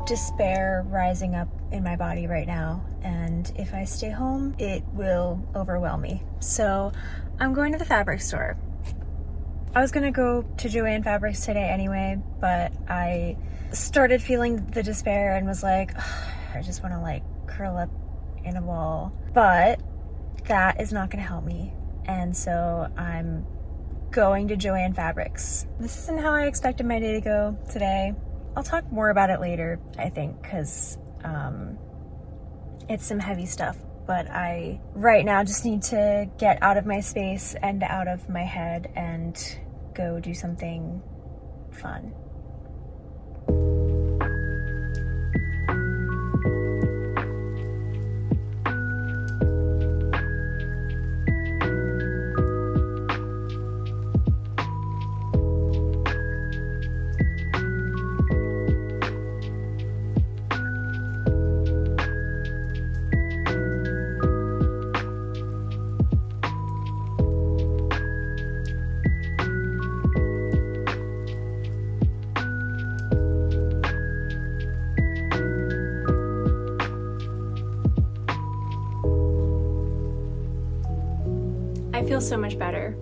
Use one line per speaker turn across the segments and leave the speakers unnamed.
despair rising up in my body right now, and if I stay home, it will overwhelm me. So I'm going to the fabric store. I was gonna go to Joann Fabrics today anyway, but I started feeling the despair and was like, I just want to like curl up in a ball. But that is not gonna help me, and so I'm going to Joann Fabrics. This isn't how I expected my day to go today. I'll talk more about it later, I think, because it's some heavy stuff. But I right now just need to get out of my space and out of my head and go do something fun. I feel so much better.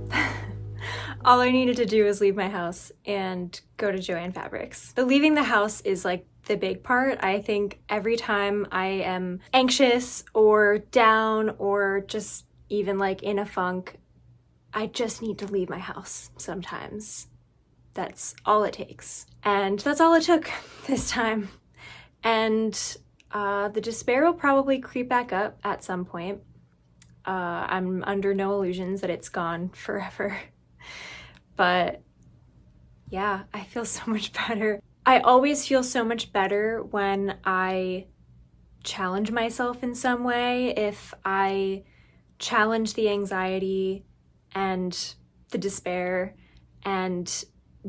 All I needed to do was leave my house and go to Joann Fabrics. But leaving the house is like the big part. I think every time I am anxious or down or just even like in a funk, I just need to leave my house sometimes. That's all it takes. And that's all it took this time. And the despair will probably creep back up at some point. I'm under no illusions that it's gone forever. But yeah, I feel so much better. I always feel so much better when I challenge myself in some way. If I challenge the anxiety and the despair and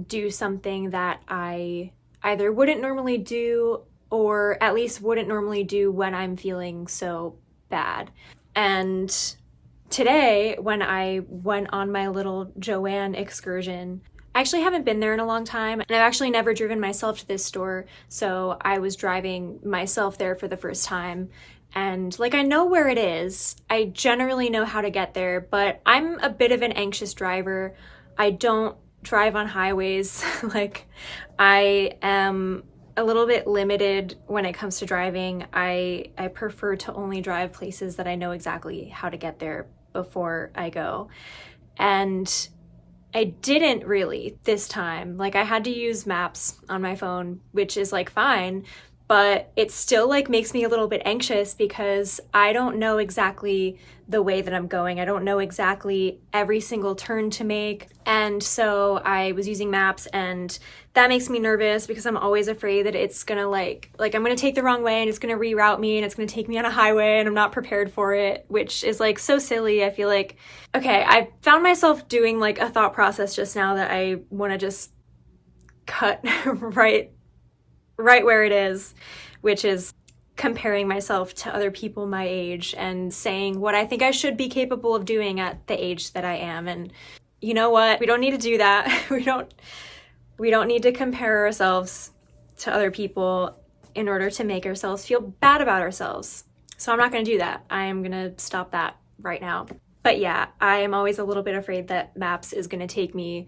do something that I either wouldn't normally do or at least wouldn't normally do when I'm feeling so bad. And today, when I went on my little Joann excursion, I actually haven't been there in a long time, and I've actually never driven myself to this store, so I was driving myself there for the first time. And like, I know where it is. I generally know how to get there, but I'm a bit of an anxious driver. I don't drive on highways. Like, I am a little bit limited when it comes to driving. I prefer to only drive places that I know exactly how to get there before I go. And I didn't really this time. Like, I had to use maps on my phone, which is like fine, but it still like makes me a little bit anxious because I don't know exactly the way that I'm going. I don't know exactly every single turn to make. And so I was using maps, and that makes me nervous because I'm always afraid that it's gonna like I'm gonna take the wrong way and it's gonna reroute me and it's gonna take me on a highway and I'm not prepared for it, which is like so silly. I feel like, okay, I found myself doing like a thought process just now that I wanna just cut right where it is, which is comparing myself to other people my age and saying what I think I should be capable of doing at the age that I am. And you know what? We don't need to do that. We don't need to compare ourselves to other people in order to make ourselves feel bad about ourselves. So I'm not going to do that. I am going to stop that right now. But yeah, I am always a little bit afraid that maps is going to take me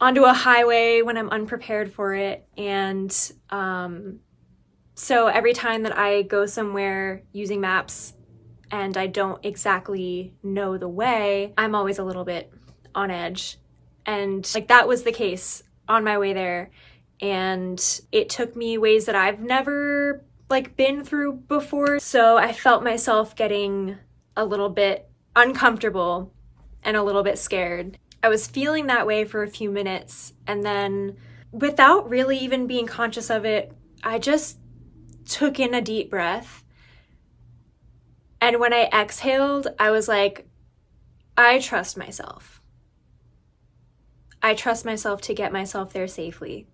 onto a highway when I'm unprepared for it. And so every time that I go somewhere using maps and I don't exactly know the way, I'm always a little bit on edge. And like, that was the case on my way there. And it took me ways that I've never like been through before. So I felt myself getting a little bit uncomfortable and a little bit scared. I was feeling that way for a few minutes, and then without really even being conscious of it, I just took in a deep breath. And when I exhaled, I was like, I trust myself. I trust myself to get myself there safely.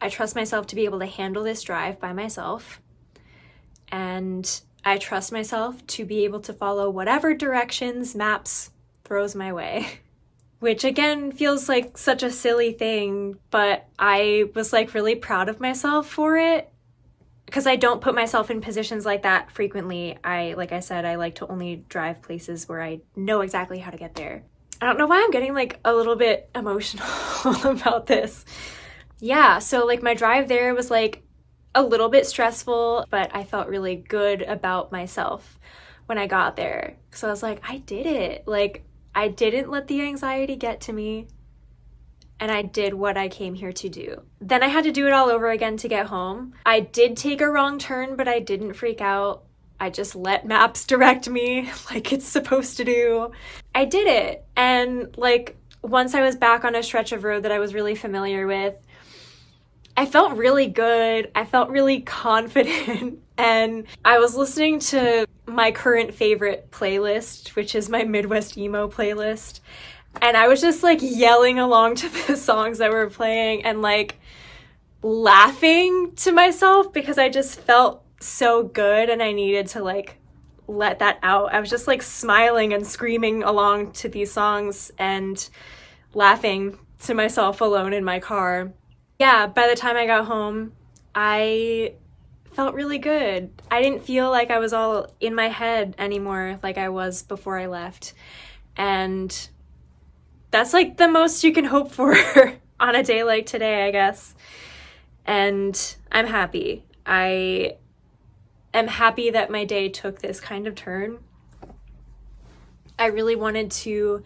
I trust myself to be able to handle this drive by myself. And I trust myself to be able to follow whatever directions maps throws my way. Which again feels like such a silly thing, but I was like really proud of myself for it. because I don't put myself in positions like that frequently. Like I said, I like to only drive places where I know exactly how to get there. I don't know why I'm getting like a little bit emotional about this. Yeah, so like my drive there was like a little bit stressful, but I felt really good about myself when I got there. So I was like, I did it. Like, I didn't let the anxiety get to me, and I did what I came here to do. Then I had to do it all over again to get home. I did take a wrong turn, but I didn't freak out. I just let maps direct me like it's supposed to do. I did it. And like once I was back on a stretch of road that I was really familiar with, I felt really good. I felt really confident. And I was listening to my current favorite playlist, which is my Midwest emo playlist. And I was just like yelling along to the songs that were playing and like laughing to myself because I just felt so good and I needed to like let that out. I was just like smiling and screaming along to these songs and laughing to myself alone in my car. Yeah, by the time I got home, I felt really good. I didn't feel like I was all in my head anymore like I was before I left. And that's like the most you can hope for on a day like today, I guess. And I'm happy. I am happy that my day took this kind of turn. I really wanted to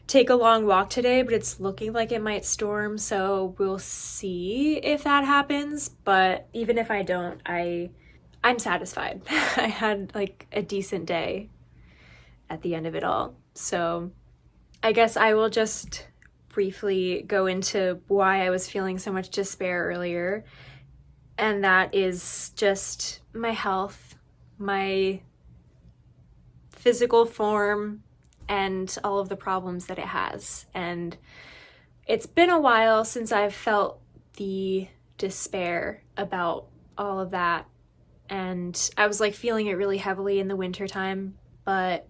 take a long walk today, but it's looking like it might storm, so we'll see if that happens. But even if I don't, I'm satisfied. I had like a decent day at the end of it all. So I guess I will just briefly go into why I was feeling so much despair earlier. And that is just my health, my physical form, and all of the problems that it has. And it's been a while since I've felt the despair about all of that. And I was like feeling it really heavily in the wintertime, but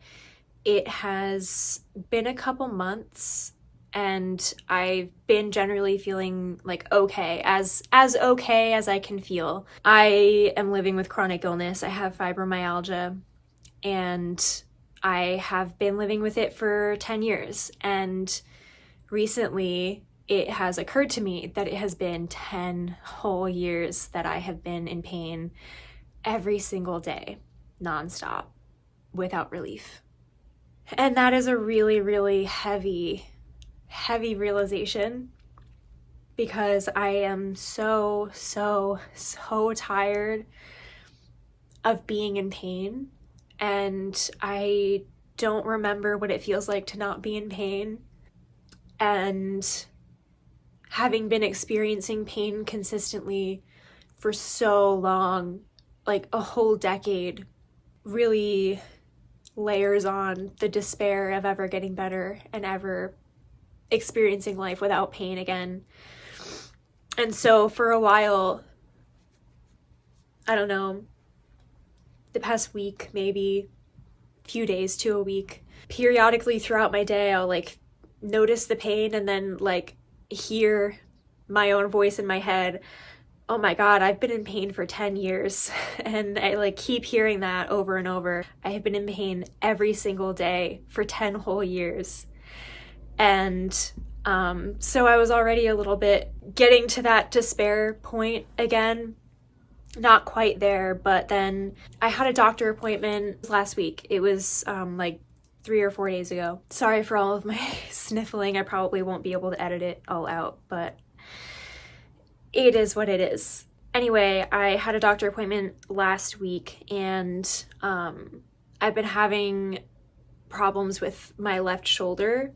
it has been a couple months and I've been generally feeling like okay, as okay as I can feel. I am living with chronic illness. I have fibromyalgia and I have been living with it for 10 years. And recently it has occurred to me that it has been 10 whole years that I have been in pain every single day, nonstop, without relief. And that is a really, really heavy realization because I am so tired of being in pain. And I don't remember what it feels like to not be in pain. And having been experiencing pain consistently for so long, like a whole decade, really layers on the despair of ever getting better and ever experiencing life without pain again. And so for a while, I don't know, the past week, maybe few days to a week, periodically throughout my day, I'll like notice the pain and then like hear my own voice in my head. Oh my God, I've been in pain for 10 years. And I like keep hearing that over and over. I have been in pain every single day for 10 whole years. And so I was already a little bit getting to that despair point again. Not quite there, but then I had a doctor appointment last week. It was like 3 or 4 days ago. Sorry for all of my sniffling. I probably won't be able to edit it all out, but it is what it is. Anyway, I had a doctor appointment last week and I've been having problems with my left shoulder.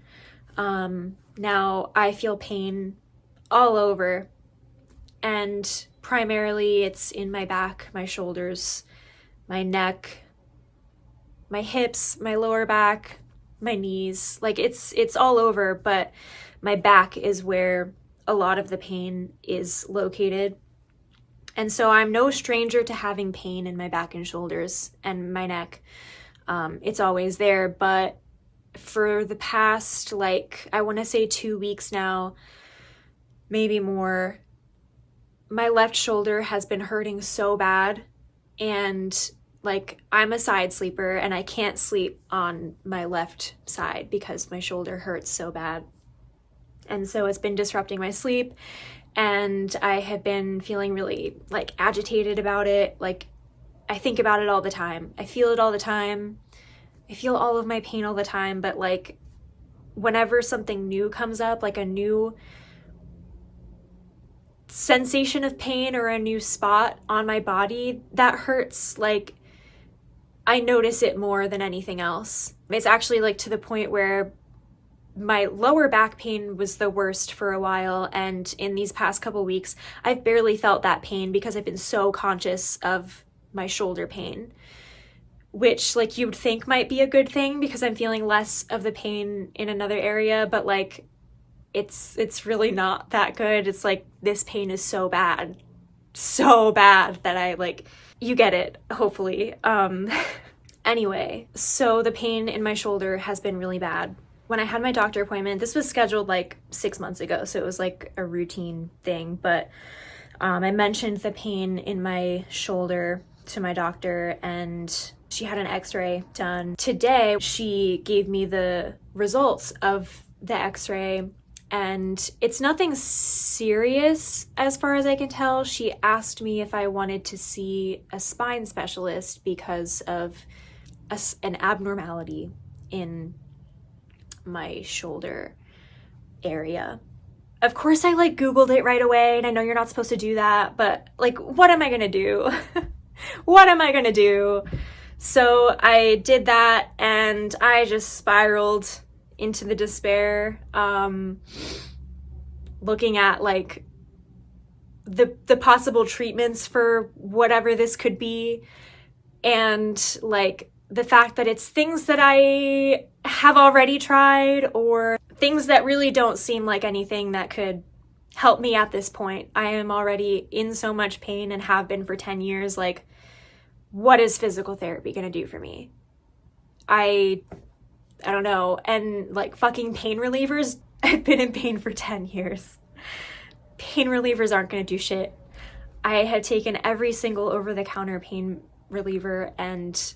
Now I feel pain all over, and primarily it's in my back, my shoulders, my neck, my hips, my lower back, my knees. Like it's all over, but my back is where a lot of the pain is located. And so I'm no stranger to having pain in my back and shoulders and my neck. It's always there, but for the past, like, I want to say 2 weeks now, maybe more, my left shoulder has been hurting so bad, and like I'm a side sleeper and I can't sleep on my left side because my shoulder hurts so bad. And so it's been disrupting my sleep, and I have been feeling really like agitated about it. Like I think about it all the time. I feel it all the time. I feel all of my pain all the time, but like whenever something new comes up, like a new sensation of pain or a new spot on my body that hurts, like I notice it more than anything else. It's actually like to the point where my lower back pain was the worst for a while, and in these past couple weeks I've barely felt that pain because I've been so conscious of my shoulder pain, which like you'd think might be a good thing because I'm feeling less of the pain in another area, but like it's really not that good. It's like this pain is so bad that I like, you get it, hopefully. Anyway, so the pain in my shoulder has been really bad. When I had my doctor appointment, this was scheduled like 6 months ago, so it was like a routine thing, but I mentioned the pain in my shoulder to my doctor, and she had an x-ray done. Today, she gave me the results of the x-ray, and it's nothing serious as far as I can tell. She asked me if I wanted to see a spine specialist because of an abnormality in my shoulder area. Of course, I like Googled it right away, and I know you're not supposed to do that, but like, what am I gonna do? What am I gonna do? So I did that, and I just spiraled into the despair, looking at like the possible treatments for whatever this could be, and like the fact that it's things that I have already tried or things that really don't seem like anything that could help me at this point. I am already in so much pain and have been for 10 years. Like, what is physical therapy gonna do for me? I don't know. And like fucking pain relievers, I've been in pain for 10 years. Pain relievers aren't gonna do shit. I have taken every single over-the-counter pain reliever and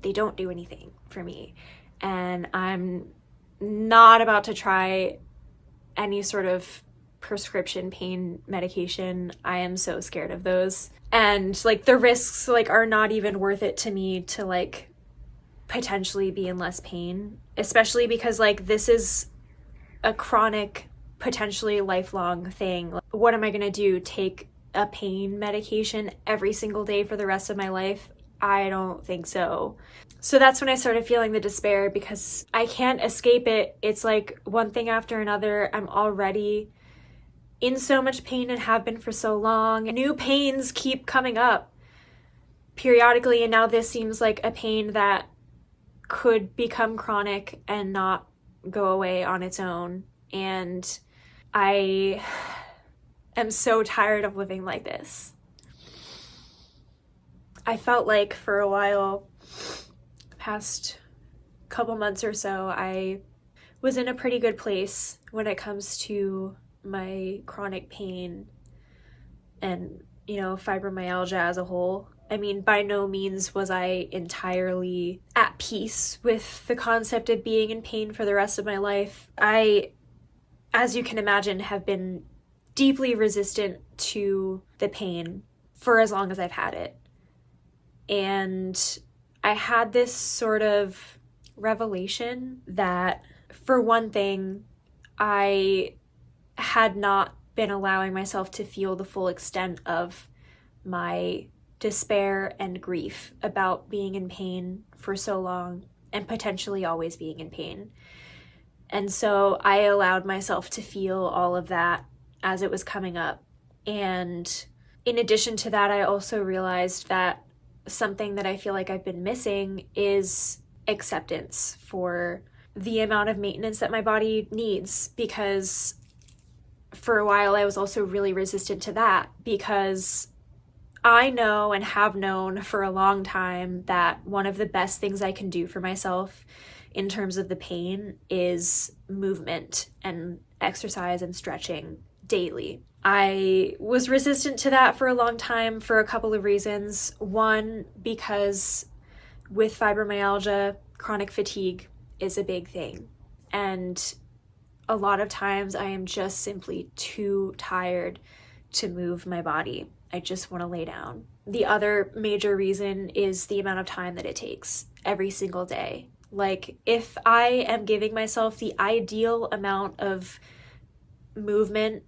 they don't do anything for me. And I'm not about to try any sort of prescription pain medication. I am so scared of those. And like the risks like are not even worth it to me to like potentially be in less pain, especially because like this is a chronic, potentially lifelong thing. What am I gonna do? Take a pain medication every single day for the rest of my life? I don't think so. So that's when I started feeling the despair because I can't escape it. It's like one thing after another. I'm already in so much pain and have been for so long. New pains keep coming up periodically, and now this seems like a pain that could become chronic and not go away on its own. And I am so tired of living like this. I felt like for a while, past couple months or so, I was in a pretty good place when it comes to my chronic pain and, you know, fibromyalgia as a whole. I mean, by no means was I entirely at peace with the concept of being in pain for the rest of my life. I, as you can imagine, have been deeply resistant to the pain for as long as I've had it. And I had this sort of revelation that, for one thing, I had not been allowing myself to feel the full extent of my despair and grief about being in pain for so long and potentially always being in pain. And so I allowed myself to feel all of that as it was coming up. And in addition to that, I also realized that something that I feel like I've been missing is acceptance for the amount of maintenance that my body needs, because for a while I was also really resistant to that, because I know and have known for a long time that one of the best things I can do for myself in terms of the pain is movement and exercise and stretching daily. I was resistant to that for a long time for a couple of reasons. One, because with fibromyalgia, chronic fatigue is a big thing. And a lot of times I am just simply too tired to move my body. I just want to lay down. The other major reason is the amount of time that it takes every single day. Like, if I am giving myself the ideal amount of movement,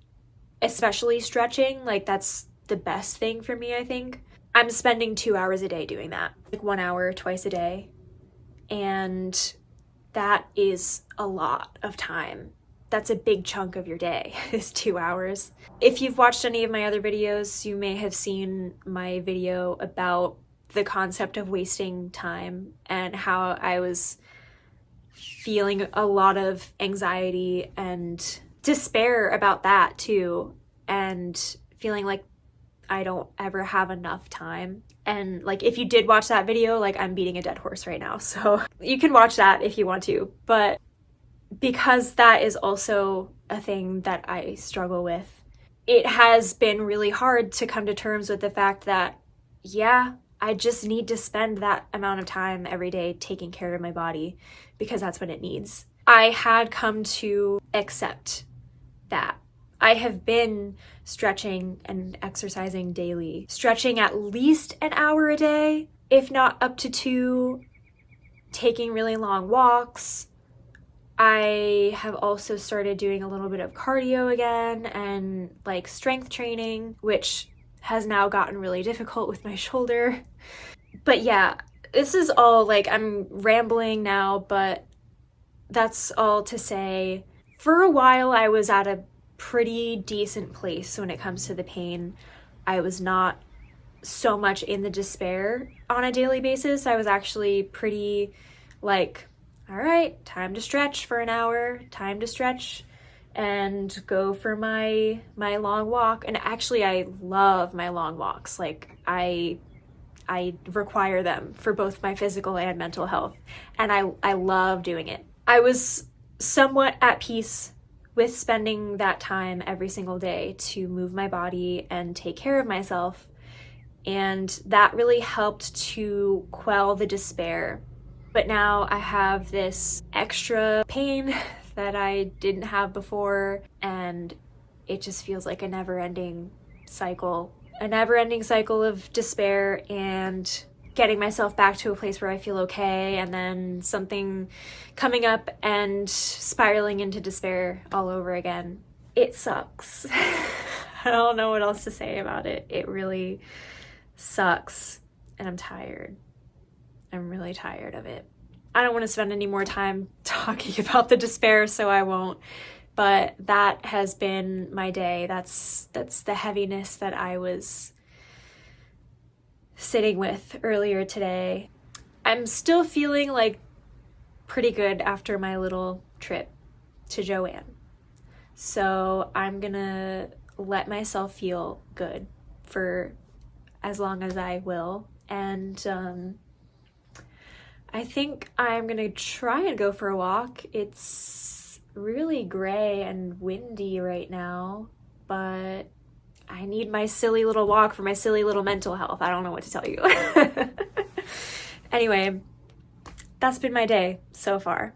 especially stretching, like that's the best thing for me, I think. I'm spending 2 hours a day doing that, like 1 hour twice a day. And that is a lot of time. That's a big chunk of your day, is 2 hours. If you've watched any of my other videos, you may have seen my video about the concept of wasting time and how I was feeling a lot of anxiety and despair about that too, and feeling like I don't ever have enough time. And like, if you did watch that video, like, I'm beating a dead horse right now, so you can watch that if you want to. But because that is also a thing that I struggle with, it has been really hard to come to terms with the fact that, yeah, I just need to spend that amount of time every day taking care of my body because that's what it needs. I had come to accept that. I have been stretching and exercising daily, stretching at least an hour a day, if not up to 2, taking really long walks. I have also started doing a little bit of cardio again and like strength training, which has now gotten really difficult with my shoulder. But yeah, this is all like, I'm rambling now, but that's all to say, for a while I was at a pretty decent place when it comes to the pain. I was not so much in the despair on a daily basis. I was actually pretty like, all right, time to stretch for an hour, time to stretch and go for my long walk. And actually, I love my long walks. Like, I require them for both my physical and mental health, and I love doing it. I was somewhat at peace with spending that time every single day to move my body and take care of myself, and that really helped to quell the despair. But now I have this extra pain that I didn't have before, and it just feels like a never-ending cycle of despair and getting myself back to a place where I feel okay, and then something coming up and spiraling into despair all over again. It sucks. I don't know what else to say about it. It really sucks, and I'm tired. I'm really tired of it. I don't want to spend any more time talking about the despair, so I won't. But that has been my day. That's the heaviness that I was sitting with earlier today. I'm still feeling like pretty good after my little trip to Joann. So I'm gonna let myself feel good for as long as I will. And I think I'm gonna try and go for a walk. It's really gray and windy right now, but I need my silly little walk for my silly little mental health. I don't know what to tell you. Anyway, that's been my day so far.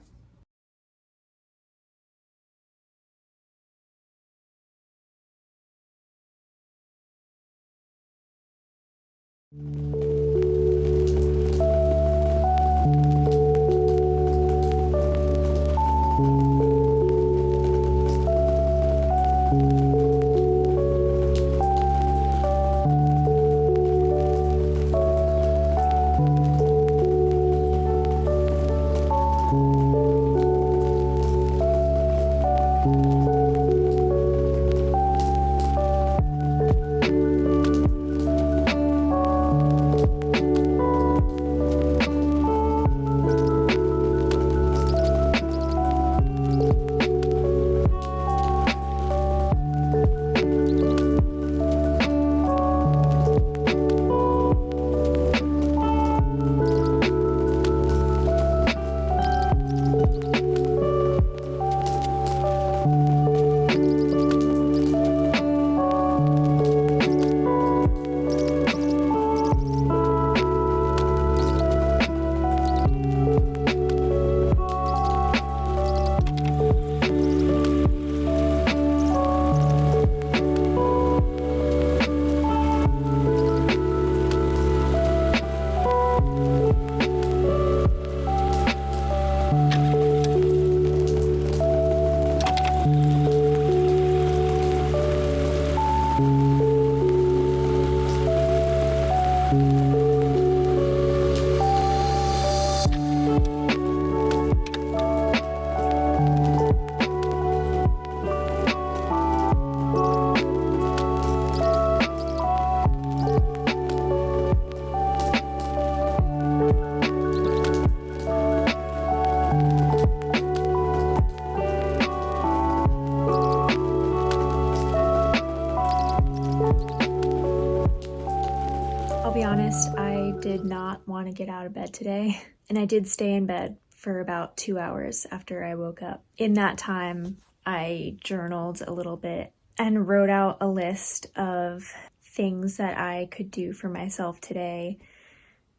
did not want to get out of bed today, and I did stay in bed for about 2 hours after I woke up. In that time, I journaled a little bit and wrote out a list of things that I could do for myself today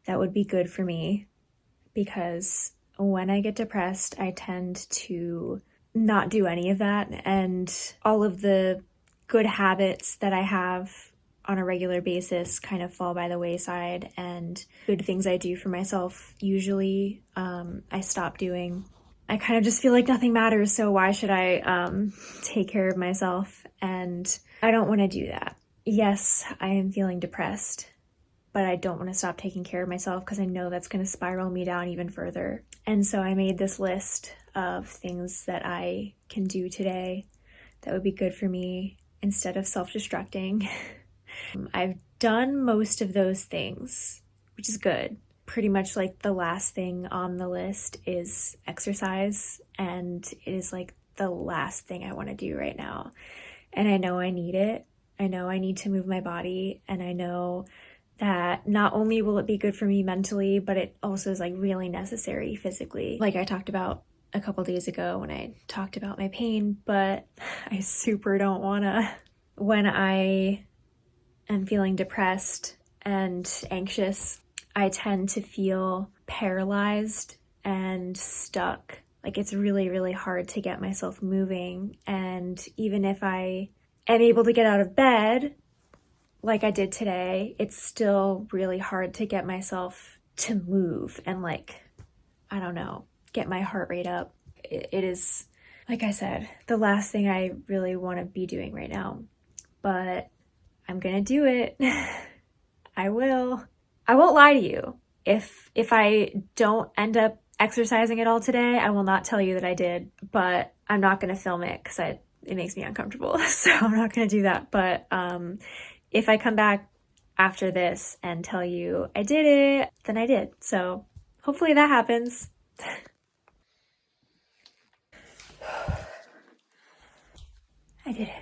that would be good for me, because when I get depressed, I tend to not do any of that, and all of the good habits that I have on a regular basis kind of fall by the wayside, and good things I do for myself usually I stop doing. I kind of just feel like nothing matters, so why should I take care of myself? And I don't want to do that. Yes, I am feeling depressed, but I don't want to stop taking care of myself because I know that's going to spiral me down even further. And so I made this list of things that I can do today that would be good for me instead of self-destructing. I've done most of those things, which is good. Pretty much like the last thing on the list is exercise, and it is like the last thing I want to do right now. And I know I need it. I know I need to move my body, and I know that not only will it be good for me mentally, but it also is like really necessary physically. Like I talked about a couple days ago when I talked about my pain, but I super don't wanna. When I am feeling depressed and anxious, I tend to feel paralyzed and stuck. Like it's really, really hard to get myself moving. And even if I am able to get out of bed, like I did today, it's still really hard to get myself to move and like, I don't know, get my heart rate up. It is, like I said, the last thing I really want to be doing right now, but I'm gonna do it. I will. I won't lie to you. If I don't end up exercising at all today, I will not tell you that I did, but I'm not gonna film it because it makes me uncomfortable. So I'm not gonna do that. But if I come back after this and tell you I did it, then I did. So hopefully that happens. I did it.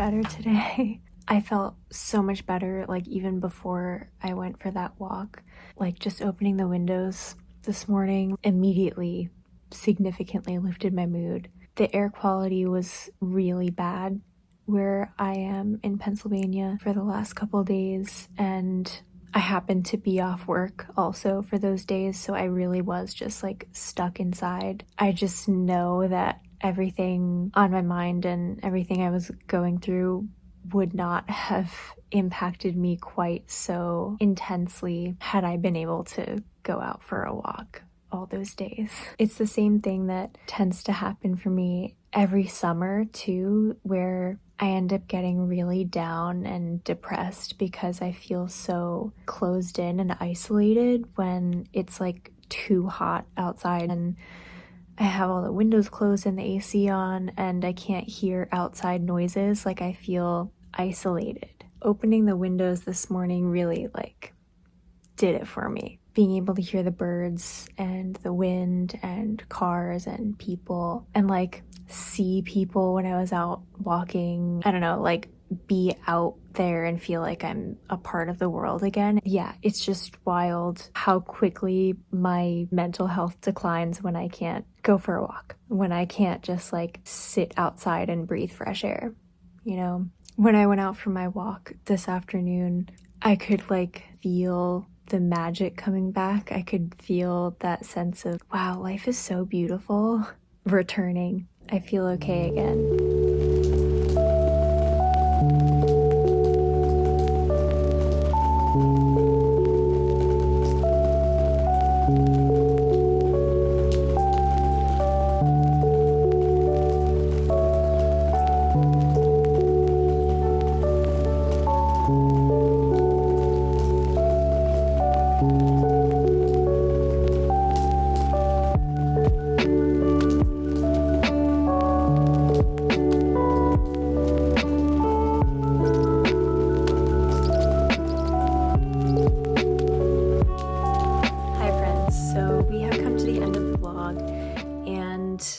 better today. I felt so much better, like even before I went for that walk. Like just opening the windows this morning immediately significantly lifted my mood. The air quality was really bad where I am in Pennsylvania for the last couple days, and I happened to be off work also for those days, so I really was just like stuck inside. I just know that everything on my mind and everything I was going through would not have impacted me quite so intensely had I been able to go out for a walk all those days. It's the same thing that tends to happen for me every summer too, where I end up getting really down and depressed because I feel so closed in and isolated when it's like too hot outside and I have all the windows closed and the AC on and I can't hear outside noises. Like I feel isolated. Opening the windows this morning really like did it for me. Being able to hear the birds and the wind and cars and people and like see people when I was out walking. I don't know, like be out there and feel like I'm a part of the world again. Yeah, it's just wild how quickly my mental health declines when I can't go for a walk, when I can't just like sit outside and breathe fresh air, you know? When I went out for my walk this afternoon, I could like feel the magic coming back. I could feel that sense of, wow, life is so beautiful returning. I feel okay again.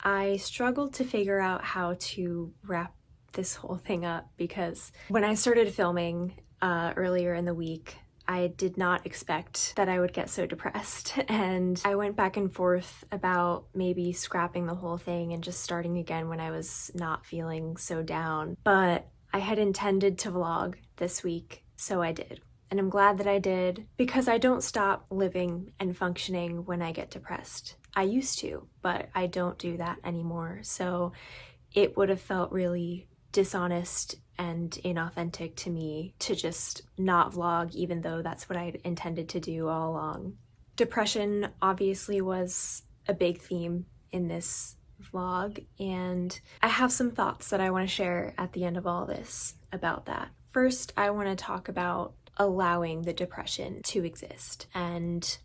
I struggled to figure out how to wrap this whole thing up because when I started filming earlier in the week, I did not expect that I would get so depressed. And I went back and forth about maybe scrapping the whole thing and just starting again when I was not feeling so down. But I had intended to vlog this week, so I did. And I'm glad that I did because I don't stop living and functioning when I get depressed. I used to, but I don't do that anymore. So it would have felt really dishonest and inauthentic to me to just not vlog, even though that's what I intended to do all along. Depression obviously was a big theme in this vlog, and I have some thoughts that I want to share at the end of all this about that. First, I want to talk about allowing the depression to exist and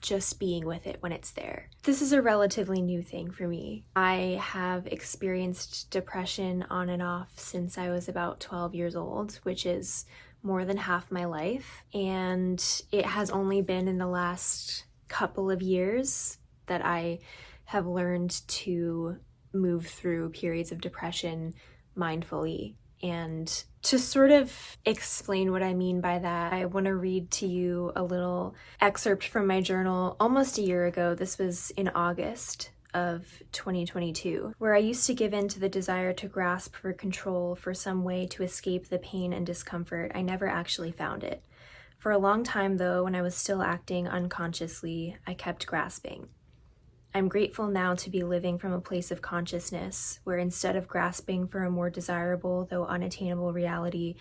just being with it when it's there. This is a relatively new thing for me. I have experienced depression on and off since I was about 12 years old, which is more than half my life. And it has only been in the last couple of years that I have learned to move through periods of depression mindfully. And to sort of explain what I mean by that, I want to read to you a little excerpt from my journal almost a year ago. This was in August of 2022, where I used to give in to the desire to grasp for control for some way to escape the pain and discomfort. I never actually found it. For a long time, though, when I was still acting unconsciously, I kept grasping. I'm grateful now to be living from a place of consciousness where instead of grasping for a more desirable, though unattainable reality,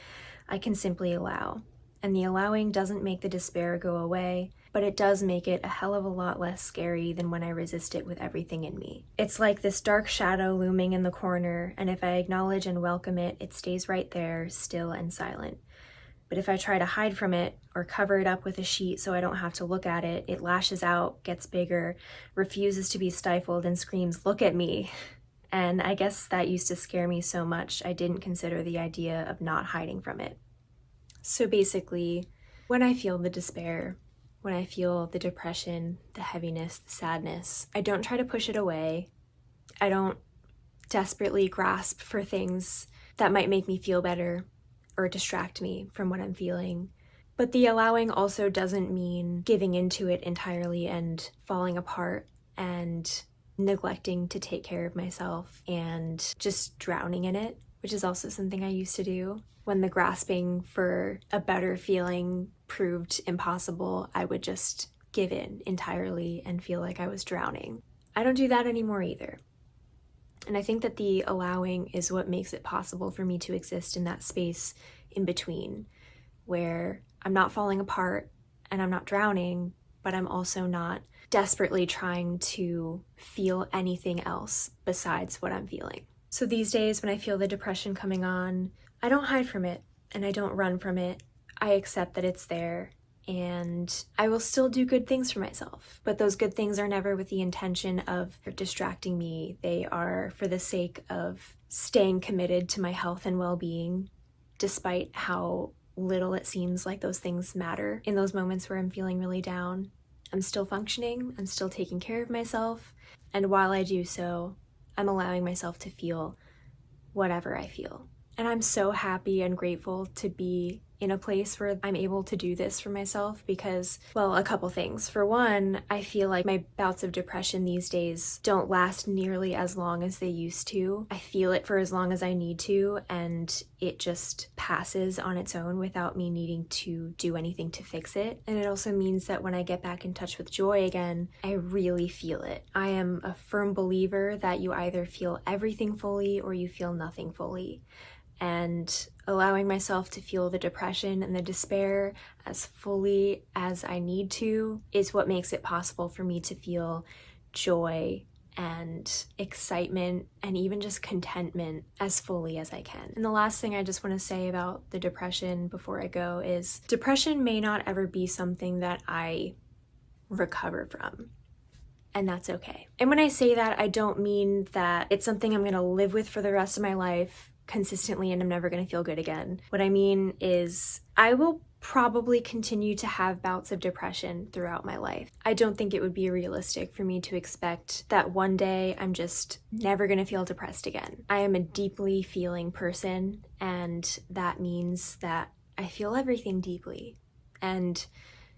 I can simply allow. And the allowing doesn't make the despair go away, but it does make it a hell of a lot less scary than when I resist it with everything in me. It's like this dark shadow looming in the corner, and if I acknowledge and welcome it, it stays right there, still and silent. But if I try to hide from it or cover it up with a sheet so I don't have to look at it, it lashes out, gets bigger, refuses to be stifled, and screams, "Look at me." And I guess that used to scare me so much I didn't consider the idea of not hiding from it. So basically, when I feel the despair, when I feel the depression, the heaviness, the sadness, I don't try to push it away. I don't desperately grasp for things that might make me feel better. or distract me from what I'm feeling. But the allowing also doesn't mean giving into it entirely and falling apart and neglecting to take care of myself and just drowning in it, which is also something I used to do. When the grasping for a better feeling proved impossible, I would just give in entirely and feel like I was drowning. I don't do that anymore either. And I think that the allowing is what makes it possible for me to exist in that space in between, where I'm not falling apart and I'm not drowning, but I'm also not desperately trying to feel anything else besides what I'm feeling. So these days when I feel the depression coming on, I don't hide from it and I don't run from it. I accept that it's there and I will still do good things for myself. But those good things are never with the intention of distracting me. They are for the sake of staying committed to my health and well-being, despite how little it seems like those things matter in those moments where I'm feeling really down. I'm still functioning, I'm still taking care of myself, and while I do so, I'm allowing myself to feel whatever I feel. And I'm so happy and grateful to be in a place where I'm able to do this for myself because, well, a couple things. For one, I feel like my bouts of depression these days don't last nearly as long as they used to. I feel it for as long as I need to, and it just passes on its own without me needing to do anything to fix it. And it also means that when I get back in touch with joy again, I really feel it. I am a firm believer that you either feel everything fully or you feel nothing fully. And allowing myself to feel the depression and the despair as fully as I need to is what makes it possible for me to feel joy and excitement and even just contentment as fully as I can. And the last thing I just want to say about the depression before I go is depression may not ever be something that I recover from. And that's okay. And when I say that, I don't mean that it's something I'm going to live with for the rest of my life consistently and I'm never going to feel good again. What I mean is I will probably continue to have bouts of depression throughout my life. I don't think it would be realistic for me to expect that one day I'm just never going to feel depressed again. I am a deeply feeling person, and that means that I feel everything deeply. And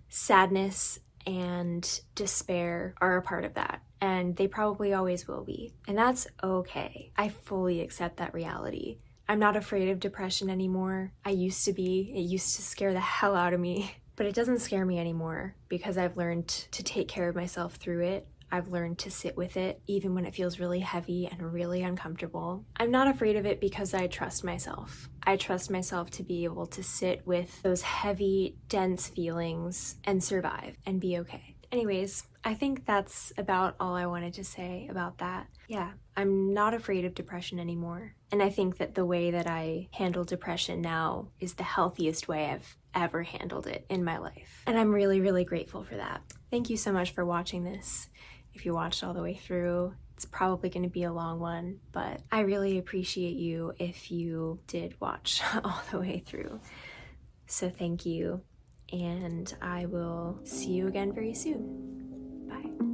sadness and despair are a part of that, and they probably always will be, and that's okay. I fully accept that reality. I'm not afraid of depression anymore. I used to be. It used to scare the hell out of me, but it doesn't scare me anymore because I've learned to take care of myself through it. I've learned to sit with it even when it feels really heavy and really uncomfortable. I'm not afraid of it because I trust myself. I trust myself to be able to sit with those heavy, dense feelings and survive and be okay. Anyways, I think that's about all I wanted to say about that. Yeah, I'm not afraid of depression anymore. And I think that the way that I handle depression now is the healthiest way I've ever handled it in my life. And I'm really, really grateful for that. Thank you so much for watching this. If you watched all the way through, it's probably going to be a long one, but I really appreciate you if you did watch all the way through. So thank you, and I will see you again very soon. Bye.